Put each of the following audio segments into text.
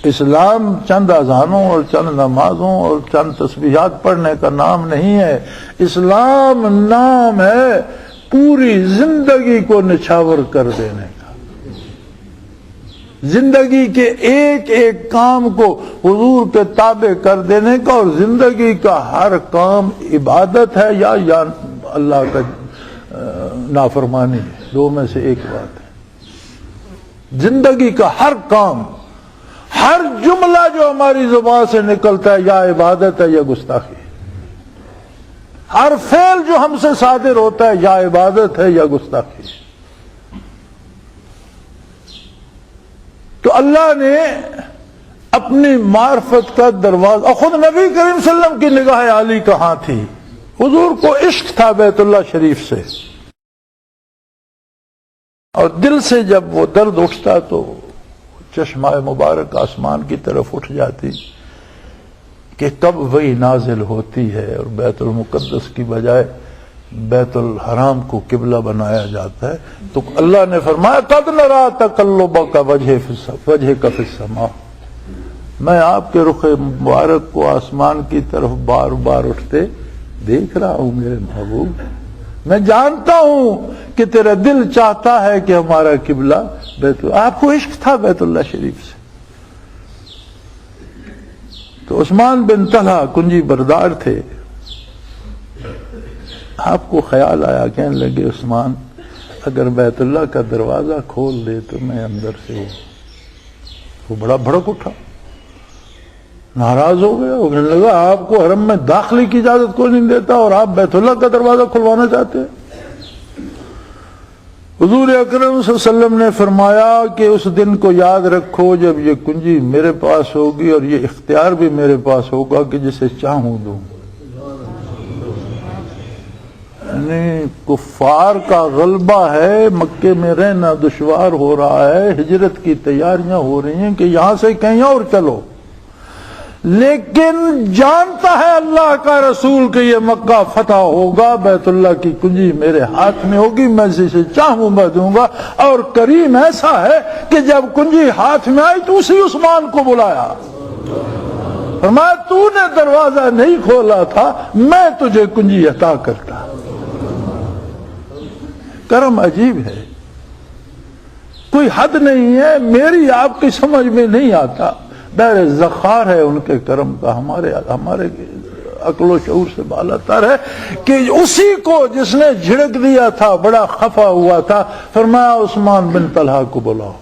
اسلام چند اذانوں اور چند نمازوں اور چند تسبیحات پڑھنے کا نام نہیں ہے، اسلام نام ہے پوری زندگی کو نچھاور کر دینے کا، زندگی کے ایک ایک کام کو حضور کے تابع کر دینے کا، اور زندگی کا ہر کام عبادت ہے یا اللہ کا نافرمانی ہے، دو میں سے ایک بات ہے۔ زندگی کا ہر کام، ہر جملہ جو ہماری زبان سے نکلتا ہے یا عبادت ہے یا گستاخی ہے، ہر فعل جو ہم سے صادر ہوتا ہے یا عبادت ہے یا گستاخی ہے۔ تو اللہ نے اپنی معرفت کا دروازہ، خود نبی کریم صلی اللہ علیہ وسلم کی نگاہ عالی کہاں تھی؟ حضور کو عشق تھا بیت اللہ شریف سے، اور دل سے جب وہ درد اٹھتا تو چشمہ مبارک آسمان کی طرف اٹھ جاتی کہ کب وہی نازل ہوتی ہے اور بیت المقدس کی بجائے بیت الحرام کو قبلہ بنایا جاتا ہے۔ تو اللہ نے فرمایا قد نرا تقلبک وجہک فی السماء، میں آپ کے رخ مبارک کو آسمان کی طرف بار بار اٹھتے دیکھ رہا ہوں میرے محبوب، میں جانتا ہوں کہ تیرا دل چاہتا ہے کہ ہمارا قبلہ بیت اللہ، آپ کو عشق تھا بیت اللہ شریف سے۔ تو عثمان بن طلحہ کنجی بردار تھے، آپ کو خیال آیا، کہنے لگے عثمان اگر بیت اللہ کا دروازہ کھول دے تو میں اندر سے وہ بڑا بھڑک اٹھا، ناراض ہو گیا، وہ کہنے لگا آپ کو حرم میں داخلے کی اجازت کو نہیں دیتا اور آپ بیت اللہ کا دروازہ کھلوانا چاہتے ہیں۔ حضور اکرم صلی اللہ علیہ وسلم نے فرمایا کہ اس دن کو یاد رکھو جب یہ کنجی میرے پاس ہوگی اور یہ اختیار بھی میرے پاس ہوگا کہ جسے چاہوں دوں۔ یعنی کفار کا غلبہ ہے، مکے میں رہنا دشوار ہو رہا ہے، ہجرت کی تیاریاں ہو رہی ہیں کہ یہاں سے کہیں اور چلو، لیکن جانتا ہے اللہ کا رسول کہ یہ مکہ فتح ہوگا، بیت اللہ کی کنجی میرے ہاتھ میں ہوگی، میں جسے چاہوں میں دوں گا۔ اور کریم ایسا ہے کہ جب کنجی ہاتھ میں آئی تو اسی عثمان کو بلایا، فرمایا تو نے دروازہ نہیں کھولا تھا، میں تجھے کنجی عطا کرتا۔ کرم عجیب ہے، کوئی حد نہیں ہے، میری آپ کی سمجھ میں نہیں آتا، دیر ذخار ہے ان کے کرم کا، ہمارے عقل و شعور سے بالا تر ہے کہ اسی کو جس نے جھڑک دیا تھا بڑا خفا ہوا تھا، فرمایا عثمان بن طلحہ کو بلاؤ۔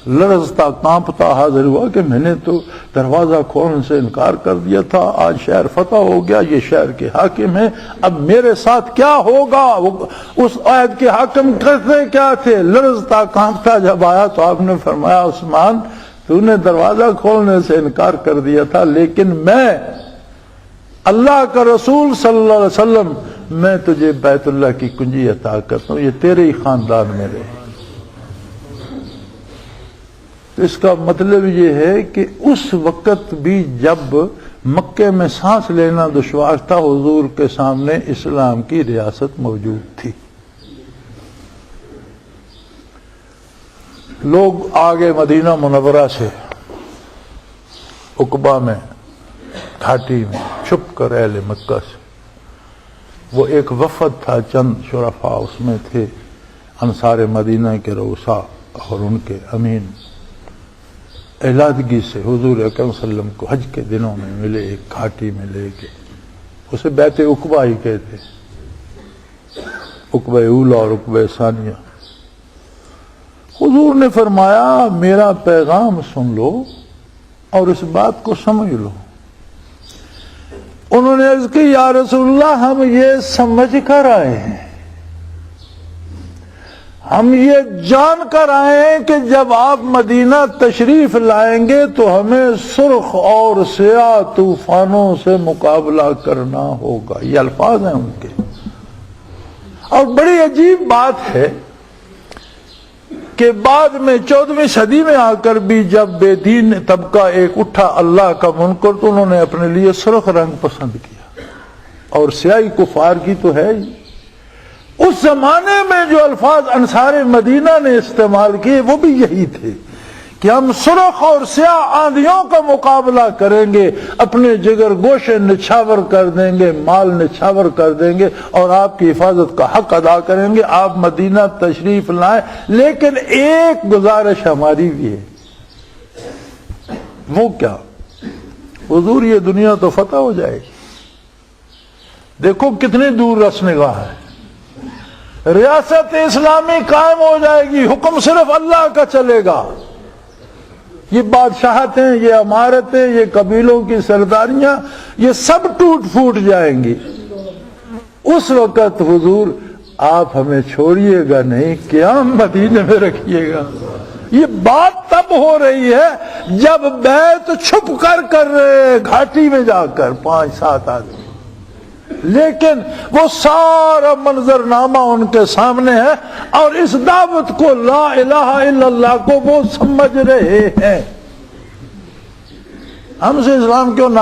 لرزتا کانپتا حاضر ہوا کہ میں نے تو دروازہ کھولنے سے انکار کر دیا تھا، آج شہر فتح ہو گیا، یہ شہر کے حاکم ہیں، اب میرے ساتھ کیا ہوگا؟ اس عہد کے حاکم کرتے کیا تھے؟ لرزتا کانپتا جب آیا تو آپ نے فرمایا عثمان تو نے دروازہ کھولنے سے انکار کر دیا تھا، لیکن میں اللہ کا رسول صلی اللہ علیہ وسلم میں تجھے بیت اللہ کی کنجی عطا کرتا ہوں، یہ تیرے ہی خاندان میں رہے۔ تو اس کا مطلب یہ ہے کہ اس وقت بھی جب مکے میں سانس لینا دشوار تھا، حضور کے سامنے اسلام کی ریاست موجود تھی۔ لوگ آگے مدینہ منورہ سے عقبہ میں گھاٹی میں چھپ کر اہل مکہ سے، وہ ایک وفد تھا، چند شرفاء اس میں تھے، انصار مدینہ کے رؤساء اور ان کے امین، علیحدگی سے حضور اکرم صلی اللہ علیہ وسلم کو حج کے دنوں میں ملے، ایک گھاٹی میں لے کے، اسے بیت عقبہ ہی کہتے، عقبہ اولا اور عقبہ ثانیہ۔ حضور نے فرمایا میرا پیغام سن لو اور اس بات کو سمجھ لو۔ انہوں نے عرض کی یا رسول اللہ ہم یہ سمجھ کر آئے ہیں، ہم یہ جان کر آئے ہیں کہ جب آپ مدینہ تشریف لائیں گے تو ہمیں سرخ اور سیاہ طوفانوں سے مقابلہ کرنا ہوگا، یہ الفاظ ہیں ان کے۔ اور بڑی عجیب بات ہے کہ بعد میں 14ویں صدی میں آ کر بھی جب بے دین طبقہ ایک اٹھا اللہ کا منکر تو انہوں نے اپنے لیے سرخ رنگ پسند کیا، اور سیاہی کفار کی تو ہے ہی۔ اس زمانے میں جو الفاظ انصار مدینہ نے استعمال کیے وہ بھی یہی تھے کہ ہم سرخ اور سیاہ آندھیوں کا مقابلہ کریں گے، اپنے جگر گوشے نچھاور کر دیں گے، مال نچھاور کر دیں گے اور آپ کی حفاظت کا حق ادا کریں گے۔ آپ مدینہ تشریف لائیں، لیکن ایک گزارش ہماری بھی ہے۔ وہ کیا؟ حضور یہ دنیا تو فتح ہو جائے گی، دیکھو کتنی دور رس نگاہ ہے، ریاست اسلامی قائم ہو جائے گی، حکم صرف اللہ کا چلے گا، یہ بادشاہتیں، یہ عمارتیں، یہ قبیلوں کی سرداریاں، یہ سب ٹوٹ پھوٹ جائیں گی۔ اس وقت حضور آپ ہمیں چھوڑیے گا نہیں، قیام مدینے میں رکھیے گا۔ یہ بات تب ہو رہی ہے جب بیعت چھپ کر رہے گھاٹی میں جا کر 5-7 آدمی، لیکن وہ سارا منظرنامہ ان کے سامنے ہے اور اس دعوت کو، لا الہ الا اللہ کو وہ سمجھ رہے ہیں۔ ہم سے اسلام کیوں نہ